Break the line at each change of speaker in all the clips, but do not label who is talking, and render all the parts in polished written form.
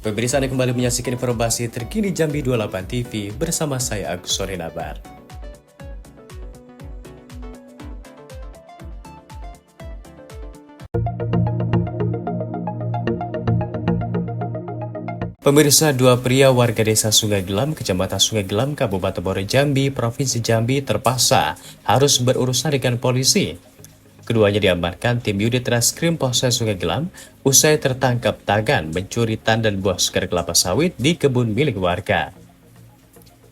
Pemirsa, Anda kembali menyaksikan informasi terkini Jambi 28 TV bersama saya Agus Sorenabar. Pemirsa, dua pria warga desa Sungai Gelam, Kecamatan Sungai Gelam, Kabupaten Muaro Jambi, Provinsi Jambi terpaksa harus berurusan dengan polisi. Keduanya diamankan tim unit Reskrim Polsek Sungai Gelam usai tertangkap tangan mencuri tandan buah segar kelapa sawit di kebun milik warga.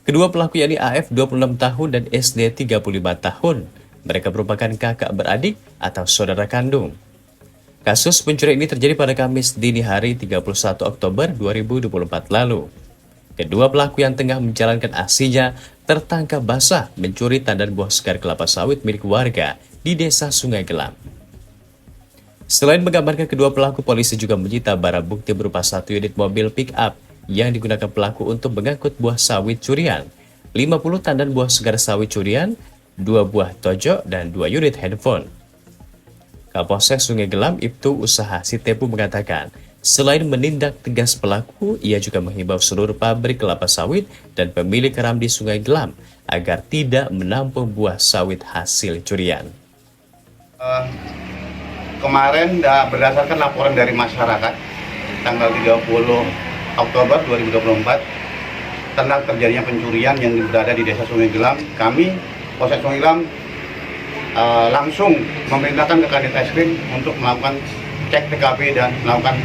Kedua pelaku yakni AF 26 tahun dan SD 35 tahun. Mereka merupakan kakak beradik atau saudara kandung. Kasus pencurian ini terjadi pada Kamis dini hari 31 Oktober 2024 lalu. Kedua pelaku yang tengah menjalankan aksinya tertangkap basah mencuri tandan buah segar kelapa sawit milik warga di desa Sungai Gelam. Selain mengamankan kedua pelaku, polisi juga menyita barang bukti berupa 1 unit mobil pick-up yang digunakan pelaku untuk mengangkut buah sawit curian, 50 tandan buah segar sawit curian, 2 buah tojok, dan 2 unit handphone. Kapolsek Sungai Gelam Ibtu Usaha Sitepu mengatakan, selain menindak tegas pelaku, ia juga menghimbau seluruh pabrik kelapa sawit dan pemilik ram di Sungai Gelam agar tidak menampung buah sawit hasil curian.
Kemarin berdasarkan laporan dari masyarakat tanggal 30 Oktober 2024 tentang terjadinya pencurian yang berada di desa Sungai Gelam, kami Polsek Sungai Gelam langsung memerintahkan ke Kadit Reskrim untuk melakukan cek TKP dan melakukan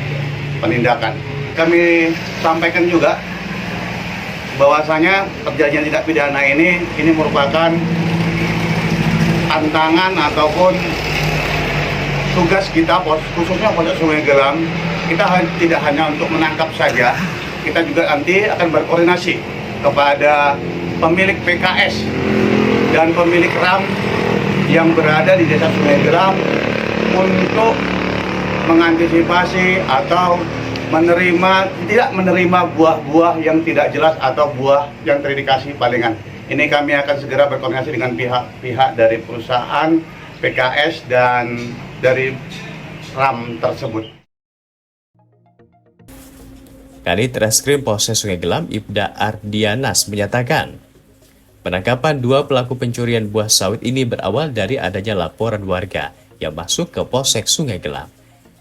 penindakan. Kami sampaikan juga bahwasanya terjadinya tindak pidana ini merupakan tantangan ataupun tugas kita, khususnya Polsek Sungai Gelam. Kita tidak hanya untuk menangkap saja, kita juga nanti akan berkoordinasi kepada pemilik PKS dan pemilik RAM yang berada di desa Sungai Gelam untuk mengantisipasi atau tidak menerima buah-buah yang tidak jelas atau buah yang terindikasi palingan. Ini kami akan segera berkoordinasi dengan pihak dari perusahaan PKS dan dari RAM tersebut.
Kadit Reskrim Polsek Sungai Gelam Ibda Ardianas menyatakan, penangkapan 2 pelaku pencurian buah sawit ini berawal dari adanya laporan warga yang masuk ke Polsek Sungai Gelam.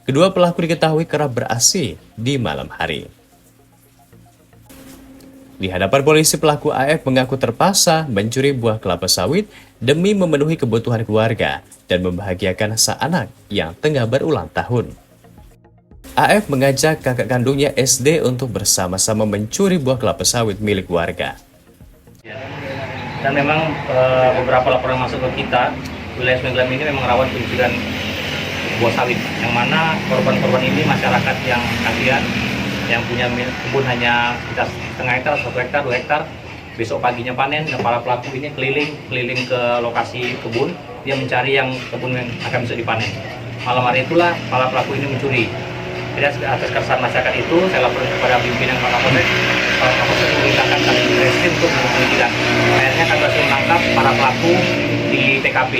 Kedua pelaku diketahui kerap beraksi di malam hari. Di hadapan polisi, pelaku AF mengaku terpaksa mencuri buah kelapa sawit demi memenuhi kebutuhan keluarga dan membahagiakan sang anak yang tengah berulang tahun. AF mengajak kakak kandungnya SD untuk bersama-sama mencuri buah kelapa sawit milik warga.
Dan memang beberapa laporan masuk ke kita, wilayah Sungai Gelam ini memang rawan pencurian buah sawit, yang mana korban-korban ini masyarakat yang kasihan, yang punya kebun hanya sekitar setengah hektar, 1 hektar, 2 hektar. Besok paginya panen, dan para pelaku ini keliling ke lokasi kebun, dia mencari yang kebun yang akan bisa dipanen. Malam hari itulah para pelaku ini mencuri. Jadi atas keresahan masyarakat itu, saya laporan kepada pimpinan Pak Kapolsek. Pak Kapolsek memerintahkan kami Reskrim untuk melakukan. Akhirnya kami berhasil menangkap para pelaku di TKP.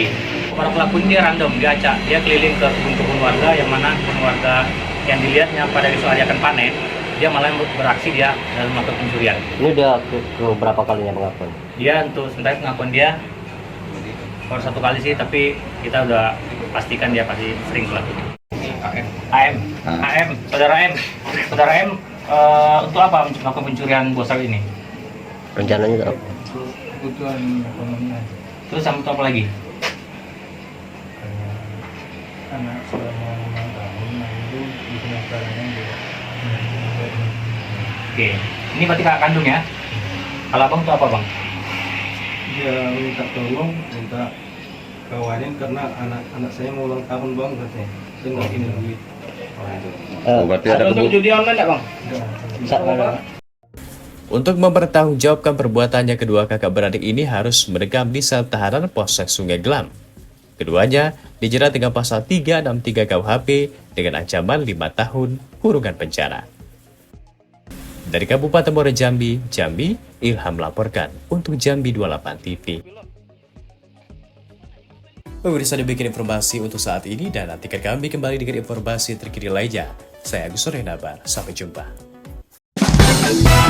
Para pelaku ini random, dia acak, dia keliling ke kebun-kebun warga, yang mana kebun warga yang dilihatnya pada esok hari akan panen, dia malah beraksi dia dalam melakukan pencurian.
Ini udah ke berapa kalinya pengakuan?
Dia untuk sementara pengakuan dia baru 1 kali sih, tapi kita udah pastikan dia pasti sering pelaku. AM, saudara M, untuk apa melakukan pencurian buah sawit ini?
Rencananya apa?
Kebutuhan ekonomi. Terus sama apa lagi?
Anak selama 5 tahun, nah itu di semesternya juga.
Oke, ini berarti kakak kandung ya? Kalau abang itu apa bang?
Dia minta tolong, minta kawarin karena anak saya mau ulang tahun bang, katanya. Saya nggak punya duit.
Berarti ada
untuk judi online nggak bang?
Untuk mempertanggungjawabkan perbuatannya, kedua kakak beradik ini harus mendekam di sel tahanan Polsek Sungai Gelam. Keduanya dijerat dengan pasal 363 KUHP dengan ancaman 5 tahun kurungan penjara. Dari Kabupaten Muaro Jambi, Ilham melaporkan untuk Jambi 28 TV. Pemirsa, dibikin informasi untuk saat ini dan nantikan kami kembali dengan informasi terkini lainnya. Saya Agus Sorenabar, sampai jumpa.
nanti